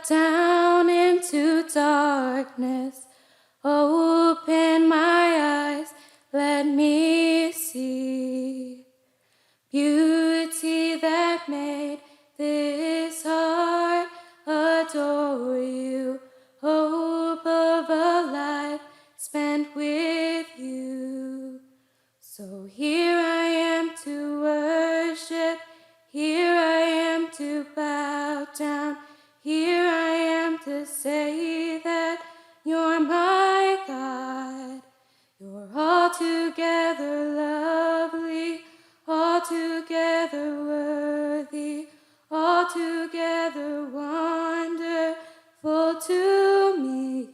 down into darkness. Open my eyes, let me see beauty that made this heart adore you. Hope of a life spent with you. So here I am to worship, here I am to bow down, here I am to say that you're my God. You're altogether lovely, altogether worthy, altogether wonderful to me.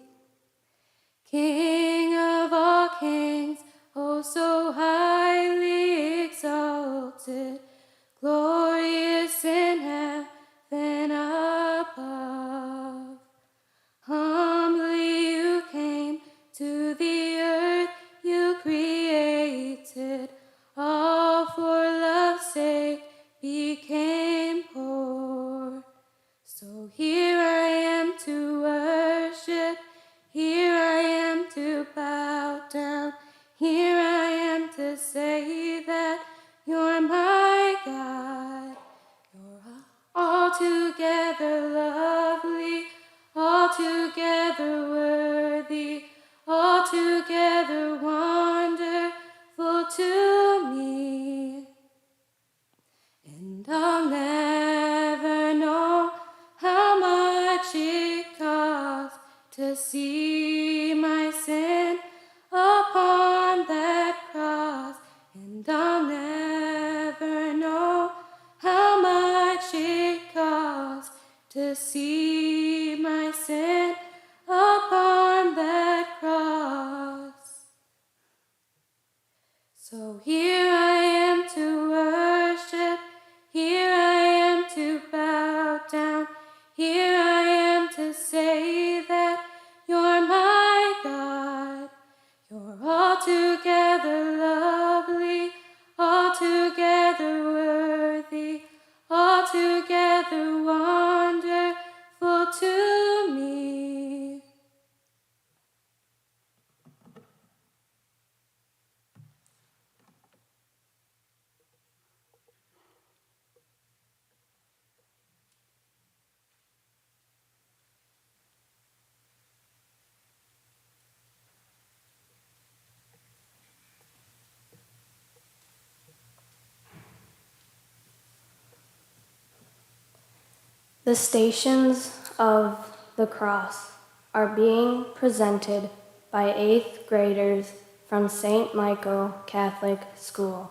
King of all kings, oh so highly exalted, glorious in heaven above. Humbly you came to the earth you created, all for love's sake became poor. So here I am to worship, here I am to bow down, here I am to say that you're my God. You're altogether lovely, altogether worthy, altogether wonderful to me. And I'll never know how much it costs to see my sin upon that cross. And I'll never know how much it costs to see my sin upon that cross. So here I am to worship, here I am to bow down, here I am to say that you're my God. You're altogether lovely, altogether worthy, altogether wonderful to me. The Stations of the Cross are being presented by 8th graders from St. Michael Catholic School.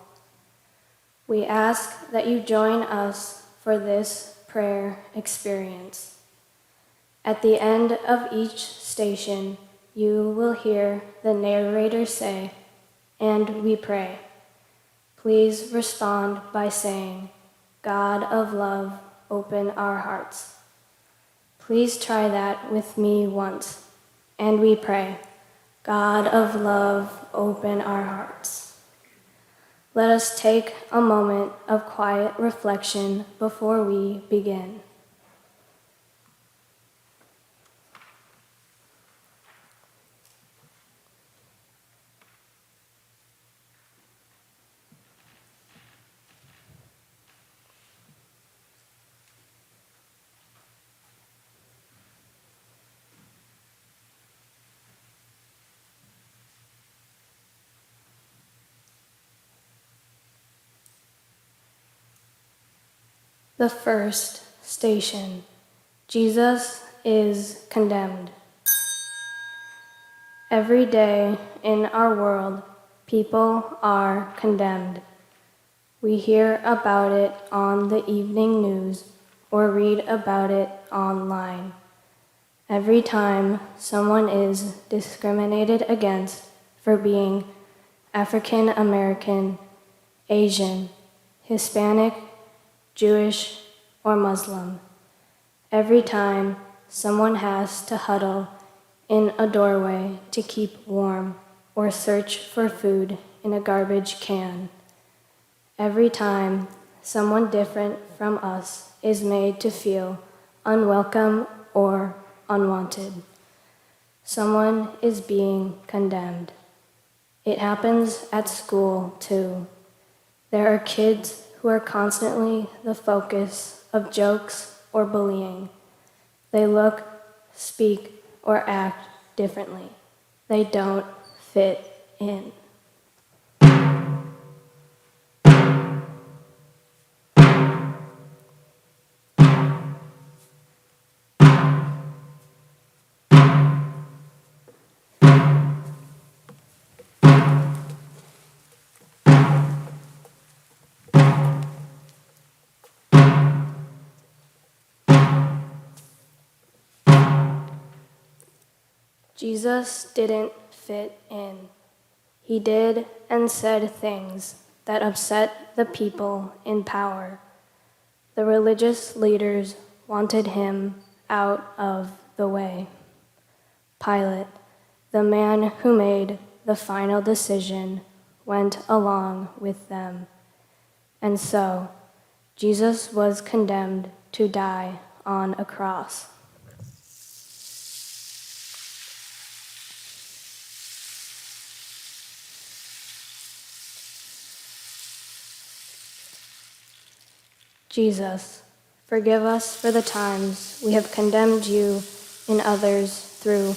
We ask that you join us for this prayer experience. At the end of each station, you will hear the narrator say, "And we pray." Please respond by saying, "God of love, open our hearts." Please try that with me once. And we pray, God of love, open our hearts. Let us take a moment of quiet reflection before we begin. The first station, Jesus is condemned. Every day in our world, people are condemned. We hear about it on the evening news or read about it online. Every time someone is discriminated against for being African American, Asian, Hispanic, Jewish, or Muslim. Every time someone has to huddle in a doorway to keep warm or search for food in a garbage can. Every time someone different from us is made to feel unwelcome or unwanted. Someone is being condemned. It happens at school, too. There are kids who are constantly the focus of jokes or bullying. They look, speak, or act differently. They don't fit in. Jesus didn't fit in. He did and said things that upset the people in power. The religious leaders wanted him out of the way. Pilate, the man who made the final decision, went along with them. And so, Jesus was condemned to die on a cross. Jesus, forgive us for the times we have condemned you and others through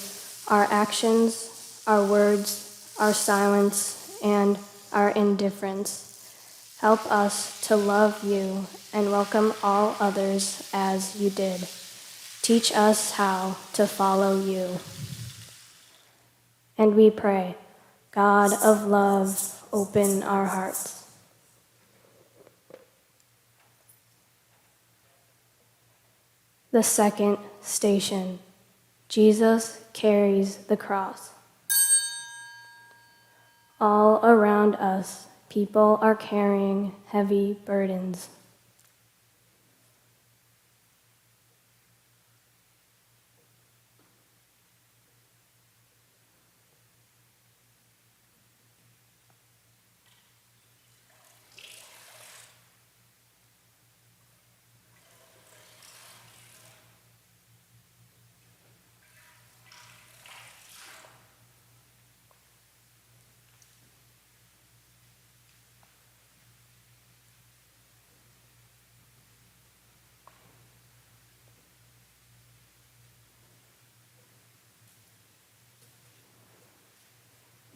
our actions, our words, our silence, and our indifference. Help us to love you and welcome all others as you did. Teach us how to follow you. And we pray, God of love, open our hearts. The second station, Jesus carries the cross. All around us, people are carrying heavy burdens.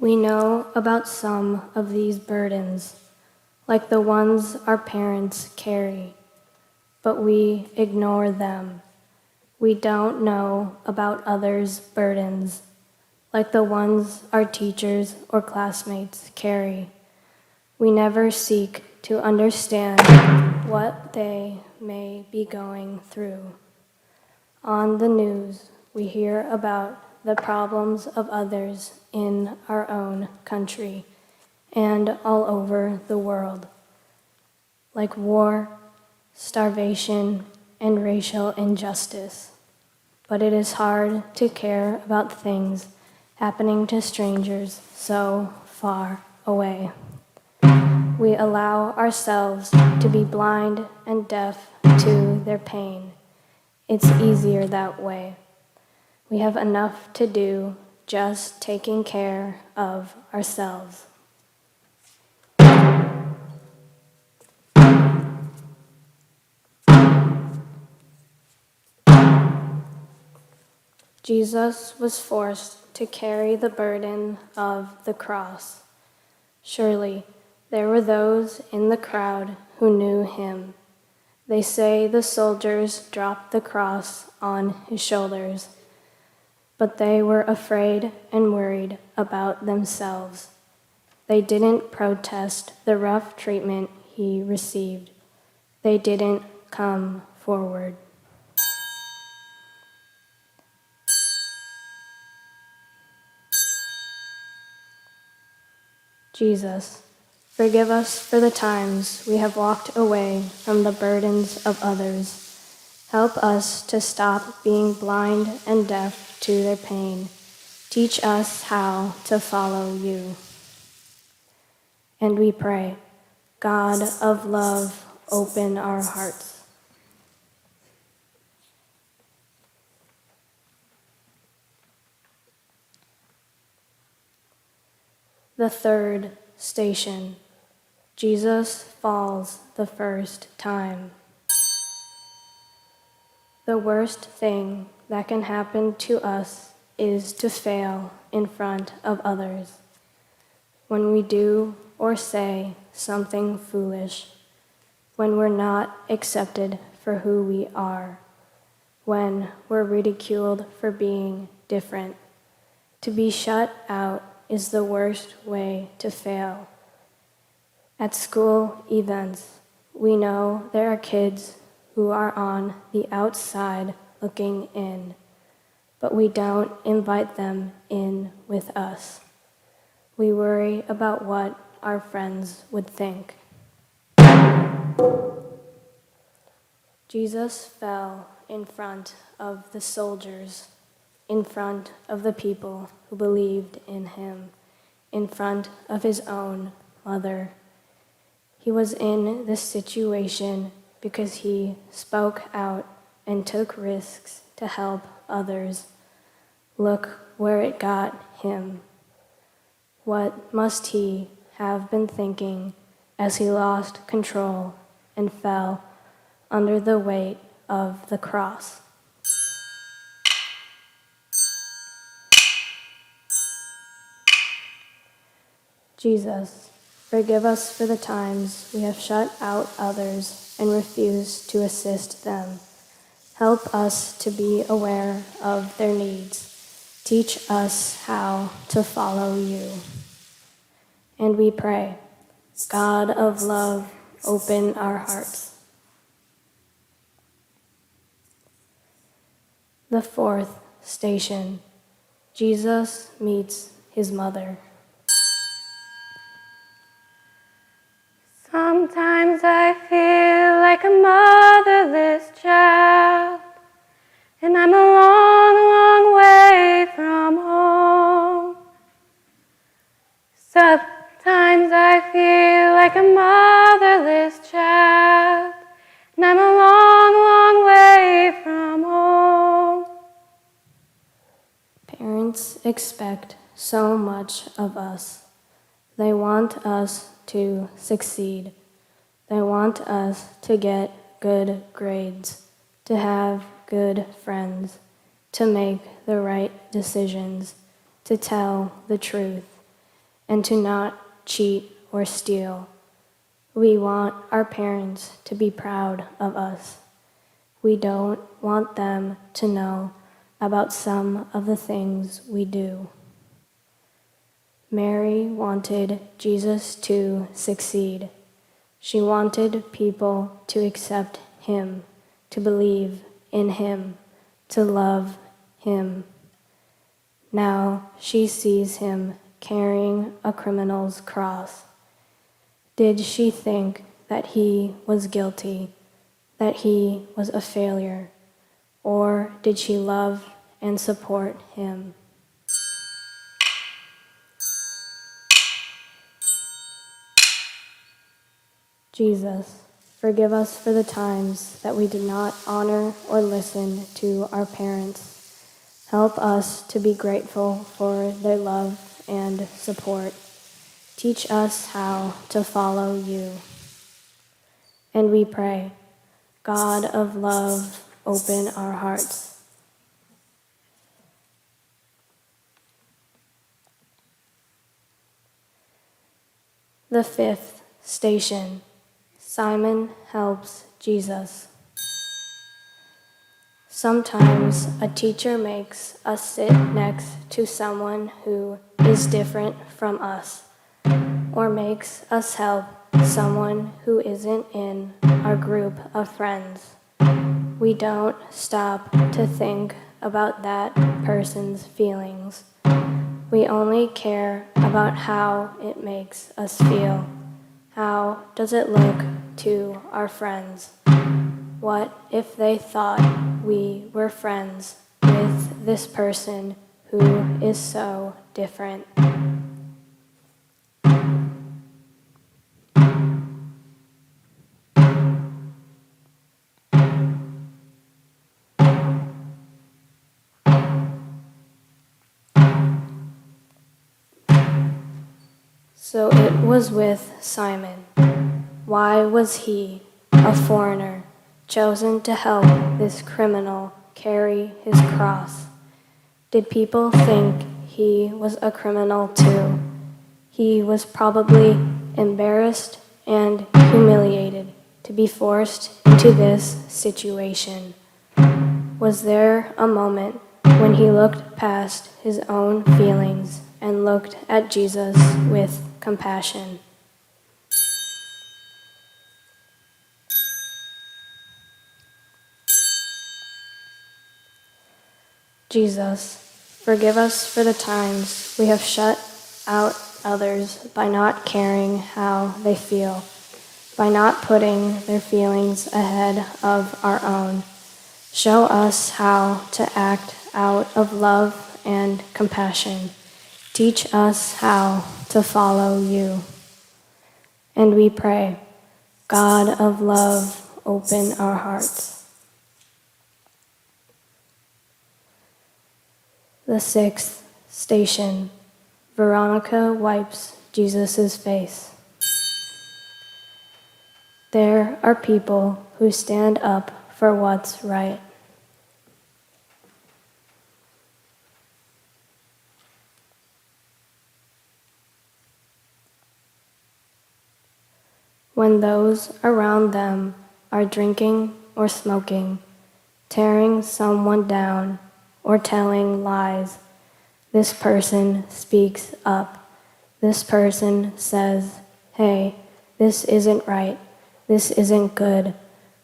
We know about some of these burdens, like the ones our parents carry, but we ignore them. We don't know about others' burdens, like the ones our teachers or classmates carry. We never seek to understand what they may be going through. On the news, we hear about the problems of others in our own country and all over the world, like war, starvation, and racial injustice. But it is hard to care about things happening to strangers so far away. We allow ourselves to be blind and deaf to their pain. It's easier that way. We have enough to do just taking care of ourselves. Jesus was forced to carry the burden of the cross. Surely there were those in the crowd who knew him. They say the soldiers dropped the cross on his shoulders, but they were afraid and worried about themselves. They didn't protest the rough treatment he received. They didn't come forward. Jesus, forgive us for the times we have walked away from the burdens of others. Help us to stop being blind and deaf to their pain. Teach us how to follow you. And we pray, God of love, open our hearts. The third station. Jesus falls the first time. The worst thing that can happen to us is to fail in front of others. When we do or say something foolish, when we're not accepted for who we are, when we're ridiculed for being different. To be shut out is the worst way to fail. At school events, we know there are kids who are on the outside looking in, but we don't invite them in with us. We worry about what our friends would think. Jesus fell in front of the soldiers, in front of the people who believed in him, in front of his own mother. He was in this situation because he spoke out and took risks to help others. Look where it got him. What must he have been thinking as he lost control and fell under the weight of the cross? Jesus, forgive us for the times we have shut out others and refused to assist them. Help us to be aware of their needs. Teach us how to follow you. And we pray, God of love, open our hearts. The fourth station. Jesus meets his mother. Sometimes I feel like a motherless child, and I'm a long, long way from home. Sometimes I feel like a motherless child, and I'm a long, long way from home. Parents expect so much of us. They want us to succeed. They want us to get good grades, to have good friends, to make the right decisions, to tell the truth, and to not cheat or steal. We want our parents to be proud of us. We don't want them to know about some of the things we do. Mary wanted Jesus to succeed. She wanted people to accept him, to believe in him, to love him. Now she sees him carrying a criminal's cross. Did she think that he was guilty, that he was a failure, or did she love and support him? Jesus, forgive us for the times that we did not honor or listen to our parents. Help us to be grateful for their love and support. Teach us how to follow you. And we pray, God of love, open our hearts. The fifth station. Simon helps Jesus. Sometimes a teacher makes us sit next to someone who is different from us, or makes us help someone who isn't in our group of friends. We don't stop to think about that person's feelings. We only care about how it makes us feel. How does it look to our friends? What if they thought we were friends with this person who is so different? So it was with Simon. Why was he, a foreigner, chosen to help this criminal carry his cross? Did people think he was a criminal too? He was probably embarrassed and humiliated to be forced into this situation. Was there a moment when he looked past his own feelings and looked at Jesus with compassion? Jesus, forgive us for the times we have shut out others by not caring how they feel, by not putting their feelings ahead of our own. Show us how to act out of love and compassion. Teach us how to follow you. And we pray, God of love, open our hearts. The sixth station. Veronica wipes Jesus' face. There are people who stand up for what's right. When those around them are drinking or smoking, tearing someone down, or telling lies, this person speaks up. This person says, hey, this isn't right. This isn't good.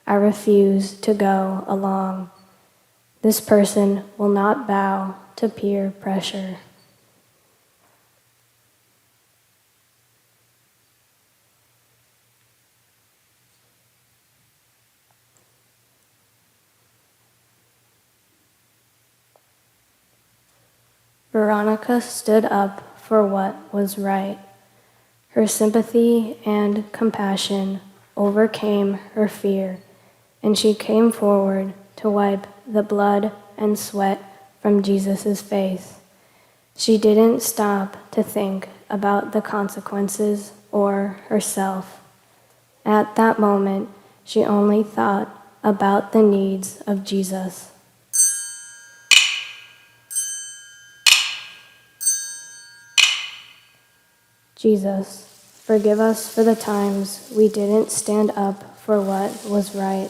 I refuse to go along. This person will not bow to peer pressure. Veronica stood up for what was right. Her sympathy and compassion overcame her fear, and she came forward to wipe the blood and sweat from Jesus' face. She didn't stop to think about the consequences or herself. At that moment, she only thought about the needs of Jesus. Jesus, forgive us for the times we didn't stand up for what was right.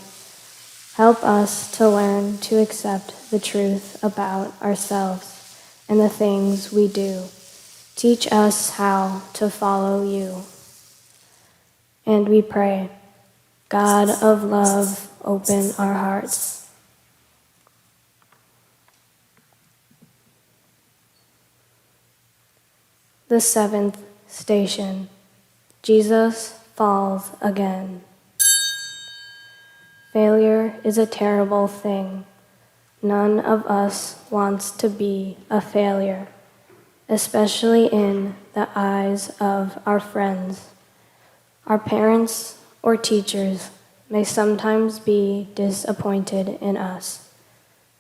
Help us to learn to accept the truth about ourselves and the things we do. Teach us how to follow you. And we pray, God of love, open our hearts. The seventh station. Jesus falls again. Failure is a terrible thing. None of us wants to be a failure, especially in the eyes of our friends. Our parents or teachers may sometimes be disappointed in us,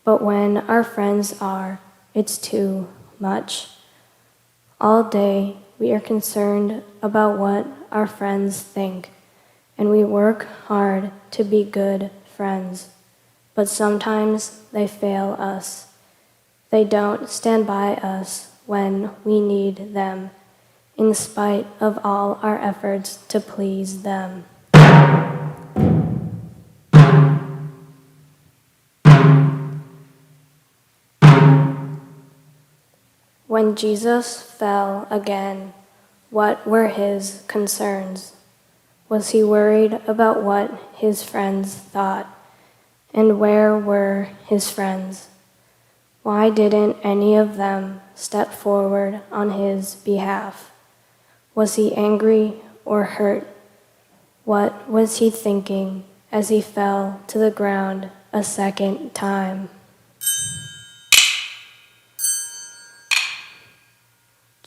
but when our friends are, it's too much. All day, we are concerned about what our friends think, and we work hard to be good friends. But sometimes they fail us. They don't stand by us when we need them, in spite of all our efforts to please them. When Jesus fell again, what were his concerns? Was he worried about what his friends thought? And where were his friends? Why didn't any of them step forward on his behalf? Was he angry or hurt? What was he thinking as he fell to the ground a second time?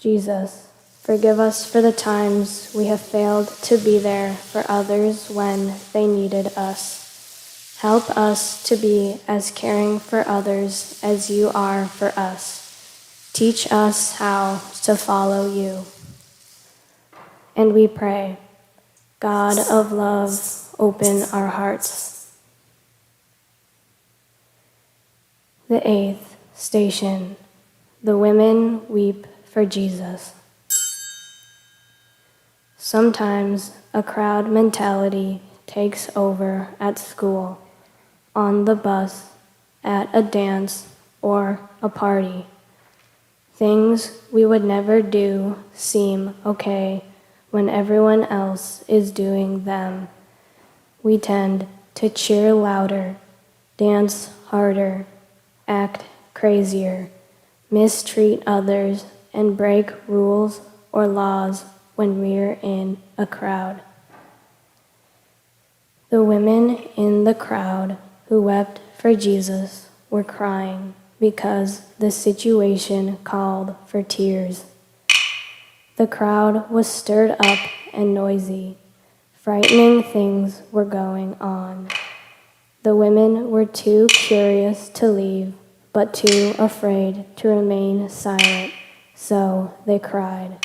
Jesus, forgive us for the times we have failed to be there for others when they needed us. Help us to be as caring for others as you are for us. Teach us how to follow you. And we pray, God of love, open our hearts. The 8th station, the women weep for Jesus. Sometimes a crowd mentality takes over at school, on the bus, at a dance, or a party. Things we would never do seem okay when everyone else is doing them. We tend to cheer louder, dance harder, act crazier, mistreat others, and break rules or laws when we're in a crowd. The women in the crowd who wept for Jesus were crying because the situation called for tears. The crowd was stirred up and noisy. Frightening things were going on. The women were too curious to leave, but too afraid to remain silent, so they cried.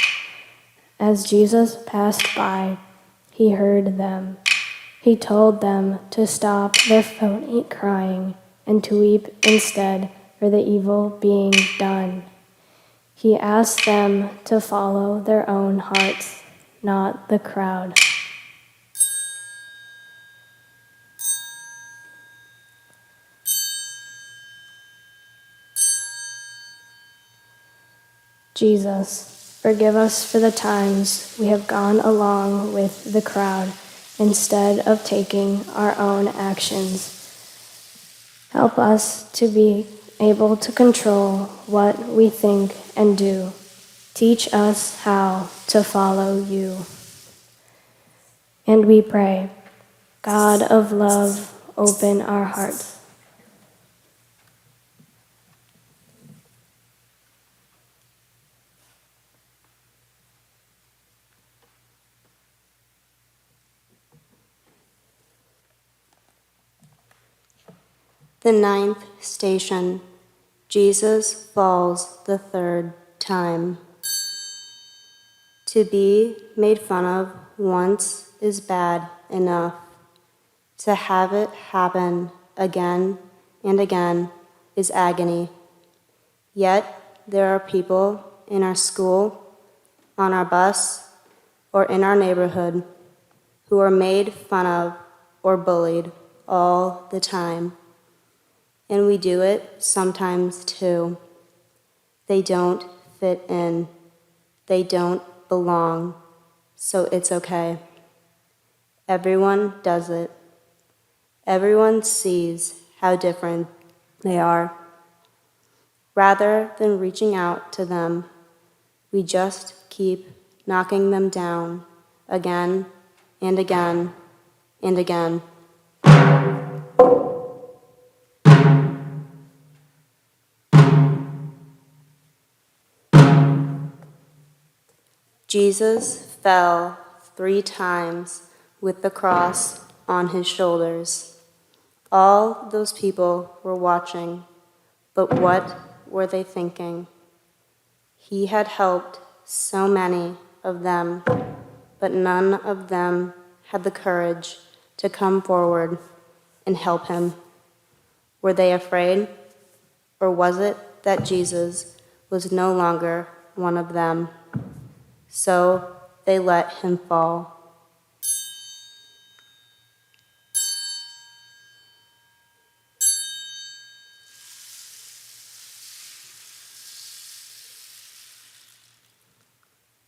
As Jesus passed by, he heard them. He told them to stop their phony crying and to weep instead for the evil being done. He asked them to follow their own hearts, not the crowd. Jesus, forgive us for the times we have gone along with the crowd instead of taking our own actions. Help us to be able to control what we think and do. Teach us how to follow you. And we pray, God of love, open our hearts. The 9th station, Jesus falls the 3rd time. To be made fun of once is bad enough. To have it happen again and again is agony. Yet there are people in our school, on our bus, or in our neighborhood who are made fun of or bullied all the time. And we do it sometimes too. They don't fit in. They don't belong. So it's okay. Everyone does it. Everyone sees how different they are. Rather than reaching out to them, we just keep knocking them down again and again and again. Jesus fell 3 times with the cross on his shoulders. All those people were watching, but what were they thinking? He had helped so many of them, but none of them had the courage to come forward and help him. Were they afraid? Or was it that Jesus was no longer one of them? So they let him fall.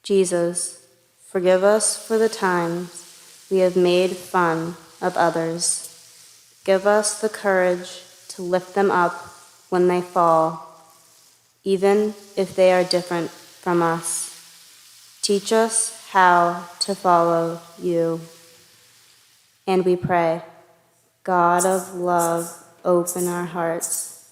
Jesus, forgive us for the times we have made fun of others. Give us the courage to lift them up when they fall, even if they are different from us. Teach us how to follow you. And we pray, God of love, open our hearts.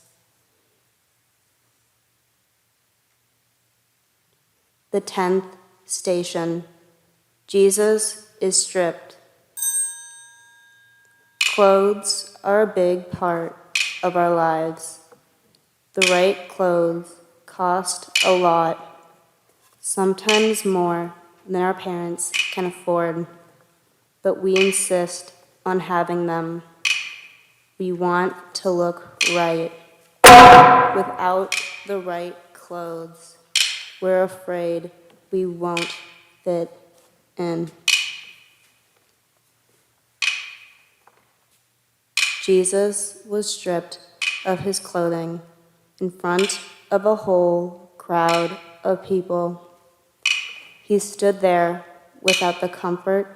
The 10th station, Jesus is stripped. Clothes are a big part of our lives. The right clothes cost a lot, sometimes more than our parents can afford, but we insist on having them. We want to look right. Without the right clothes, we're afraid we won't fit in. Jesus was stripped of his clothing in front of a whole crowd of people. He stood there without the comfort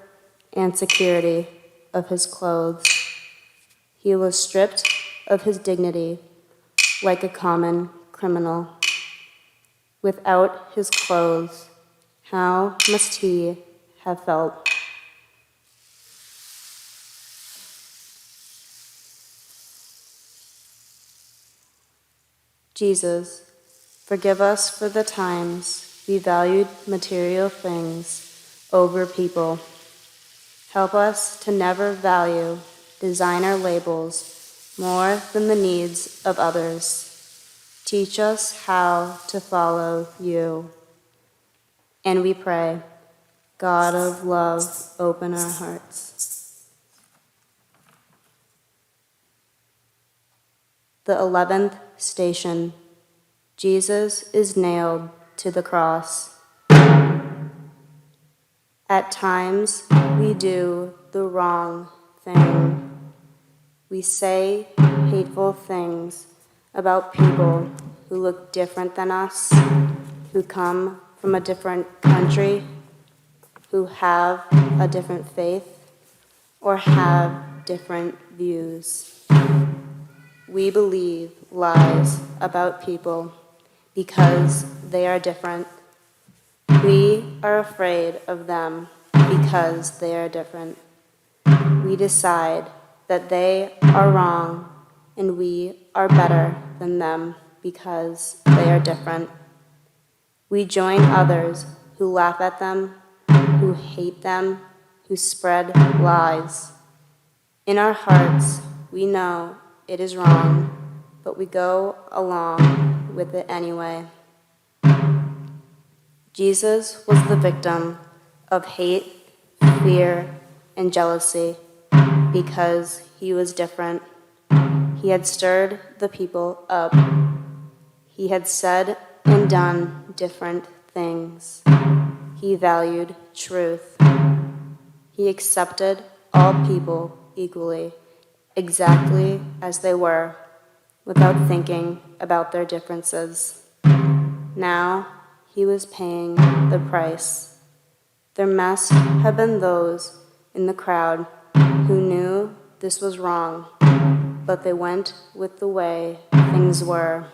and security of his clothes. He was stripped of his dignity like a common criminal. Without his clothes, how must he have felt? Jesus, forgive us for the times we valued material things over people. Help us to never value designer labels more than the needs of others. Teach us how to follow you. And we pray, God of love, open our hearts. The 11th station. Jesus is nailed to the cross. At times, we do the wrong thing. We say hateful things about people who look different than us, who come from a different country, who have a different faith, or have different views. We believe lies about people because they are different. We are afraid of them because they are different. We decide that they are wrong and we are better than them because they are different. We join others who laugh at them, who hate them, who spread lies. In our hearts, we know it is wrong, but we go along with it anyway. Jesus was the victim of hate, fear, and jealousy because he was different. He had stirred the people up. He had said and done different things. He valued truth. He accepted all people equally, exactly as they were, without thinking about their differences. Now he was paying the price. There must have been those in the crowd who knew this was wrong, but they went with the way things were.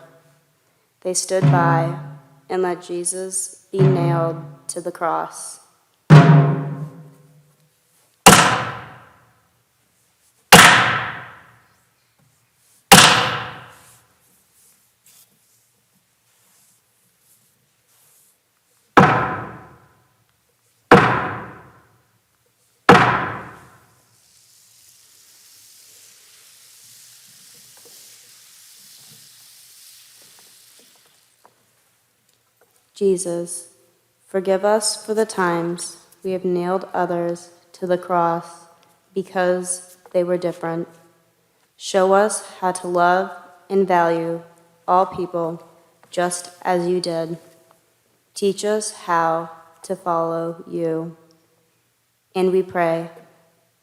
They stood by and let Jesus be nailed to the cross. Jesus, forgive us for the times we have nailed others to the cross because they were different. Show us how to love and value all people just as you did. Teach us how to follow you. And we pray,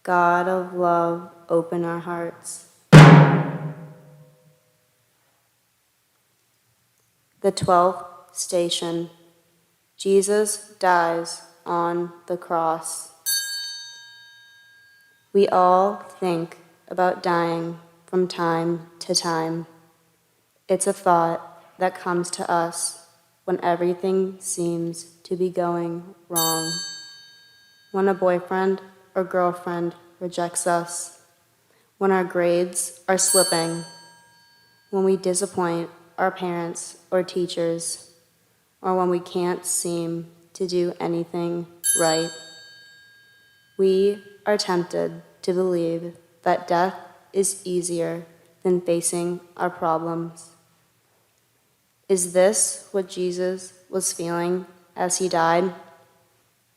God of love, open our hearts. The 12th station. Jesus dies on the cross. We all think about dying from time to time. It's a thought that comes to us when everything seems to be going wrong. When a boyfriend or girlfriend rejects us, when our grades are slipping, when we disappoint our parents or teachers, or when we can't seem to do anything right. We are tempted to believe that death is easier than facing our problems. Is this what Jesus was feeling as he died?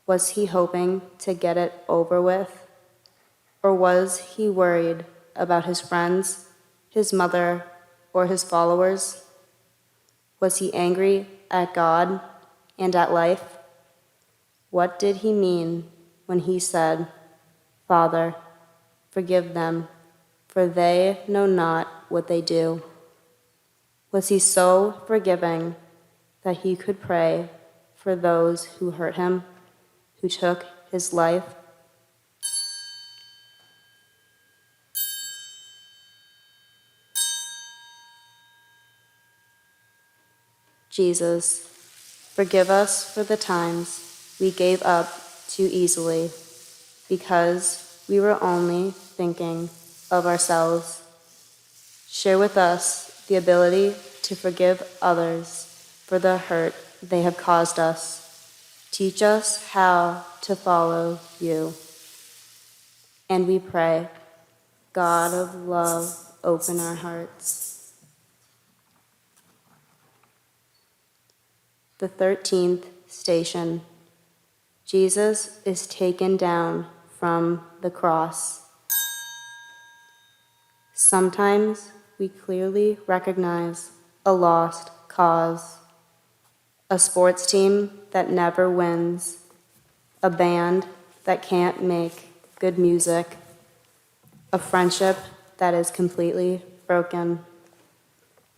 Was he hoping to get it over with? Or was he worried about his friends, his mother, or his followers? Was he angry at God and at life? What did he mean when he said, "Father, forgive them, for they know not what they do"? Was he so forgiving that he could pray for those who hurt him, who took his life? Jesus, forgive us for the times we gave up too easily because we were only thinking of ourselves. Share with us the ability to forgive others for the hurt they have caused us. Teach us how to follow you. And we pray, God of love, open our hearts. The 13th station. Jesus is taken down from the cross. Sometimes we clearly recognize a lost cause, a sports team that never wins, a band that can't make good music, a friendship that is completely broken.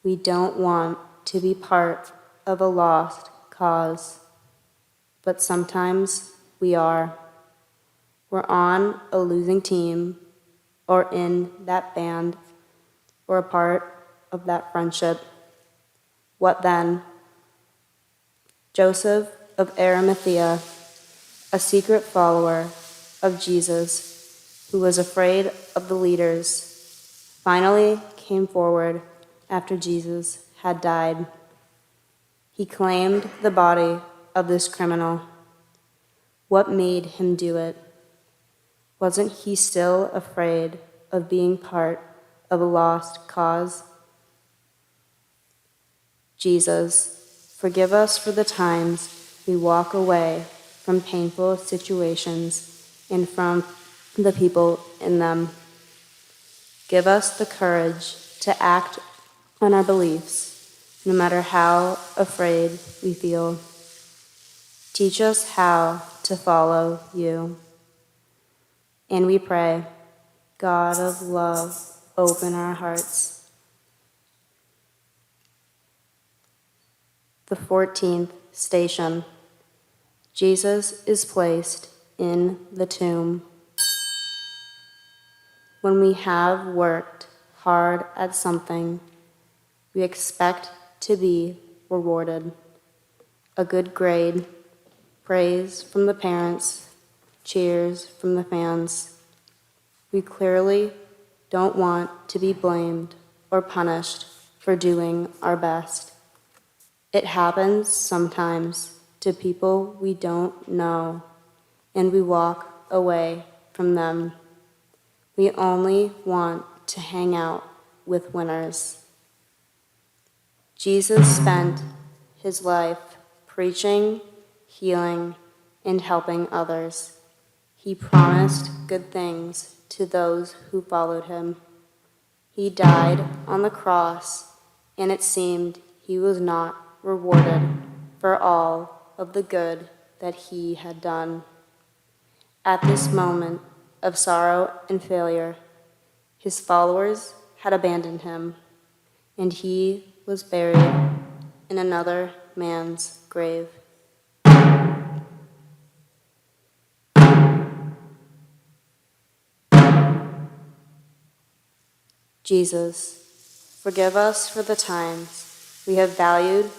We don't want to be part of a lost cause, but sometimes we are. We're on a losing team, or in that band, or a part of that friendship. What then? Joseph of Arimathea, a secret follower of Jesus who was afraid of the leaders, finally came forward after Jesus had died. He claimed the body of this criminal. What made him do it? Wasn't he still afraid of being part of a lost cause? Jesus, forgive us for the times we walk away from painful situations and from the people in them. Give us the courage to act on our beliefs, no matter how afraid we feel. Teach us how to follow you. And we pray, God of love, open our hearts. The 14th station. Jesus is placed in the tomb. When we have worked hard at something, we expect to be rewarded. A good grade, praise from the parents, cheers from the fans. We clearly don't want to be blamed or punished for doing our best. It happens sometimes to people we don't know, and we walk away from them. We only want to hang out with winners. Jesus spent his life preaching, healing, and helping others. He promised good things to those who followed him. He died on the cross, and it seemed he was not rewarded for all of the good that he had done. At this moment of sorrow and failure, his followers had abandoned him, and he was buried in another man's grave. Jesus, forgive us for the times we have valued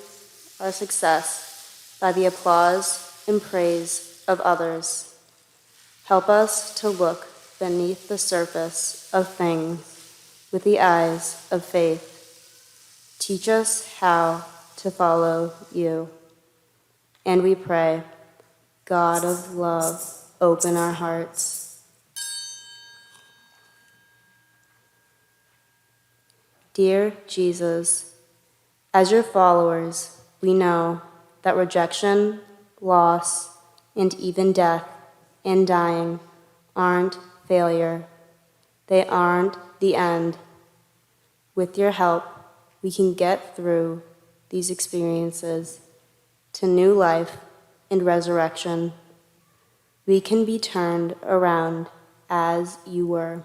our success by the applause and praise of others. Help us to look beneath the surface of things with the eyes of faith. Teach us how to follow you. And we pray, God of love, open our hearts. Dear Jesus, as your followers, we know that rejection, loss, and even death and dying aren't failure. They aren't the end. With your help, we can get through these experiences to new life and resurrection. We can be turned around as you were.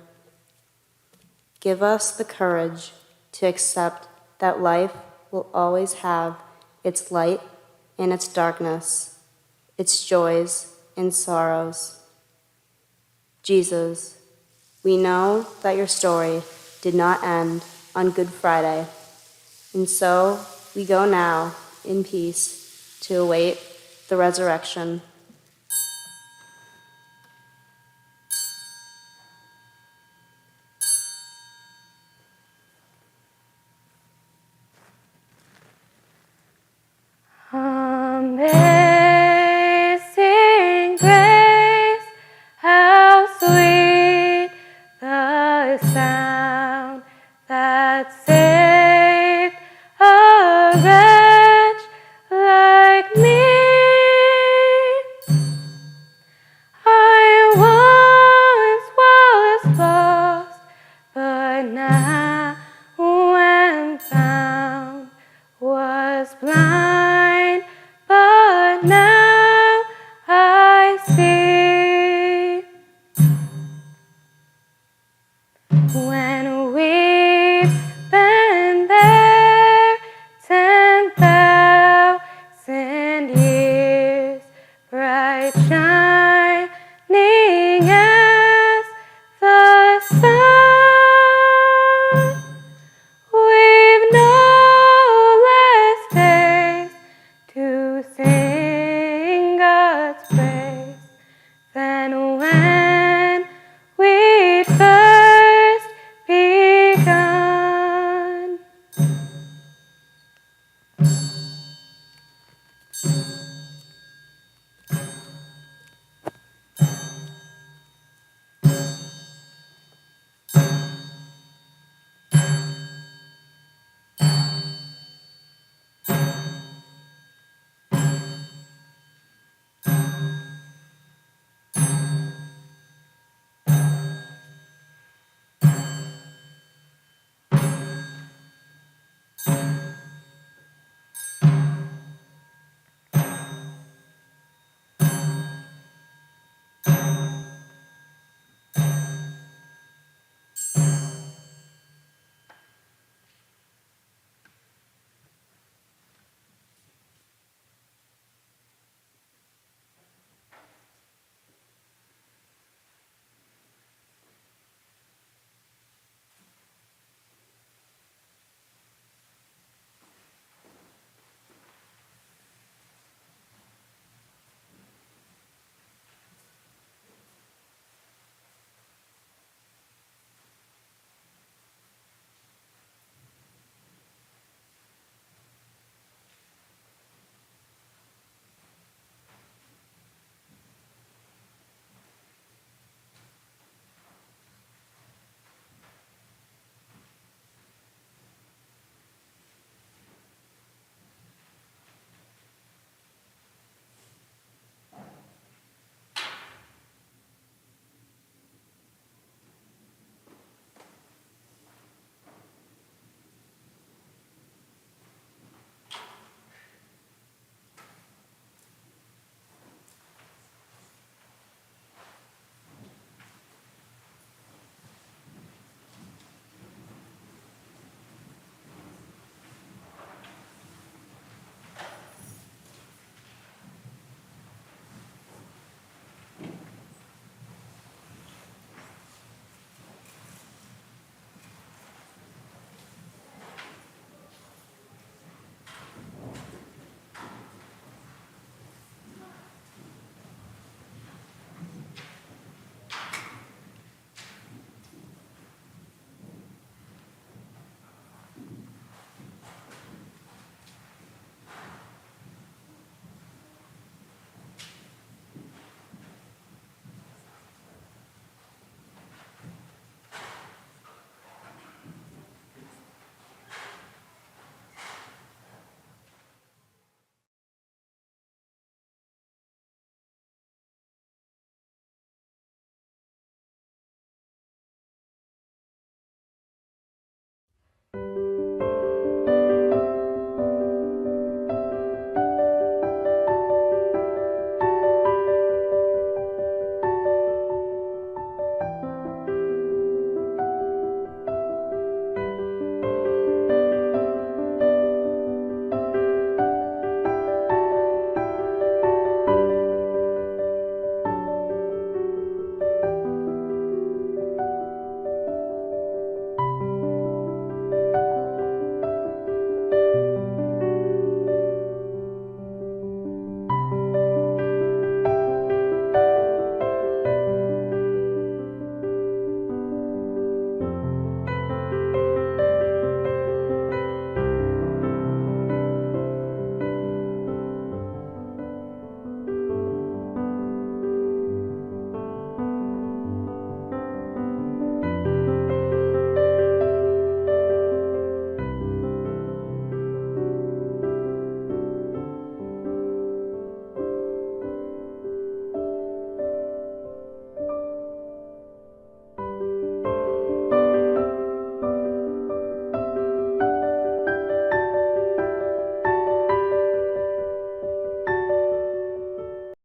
Give us the courage to accept that life will always have its light and its darkness, its joys and sorrows. Jesus, we know that your story did not end on Good Friday, and so we go now in peace to await the resurrection. Amazing grace, how sweet the sound that saved a wretch like me. I once was lost, but now when found was blind, but now I see. When we've been there 10,000 years, bright shining as the sun, we've no less days to sing God's praise than when we first begun.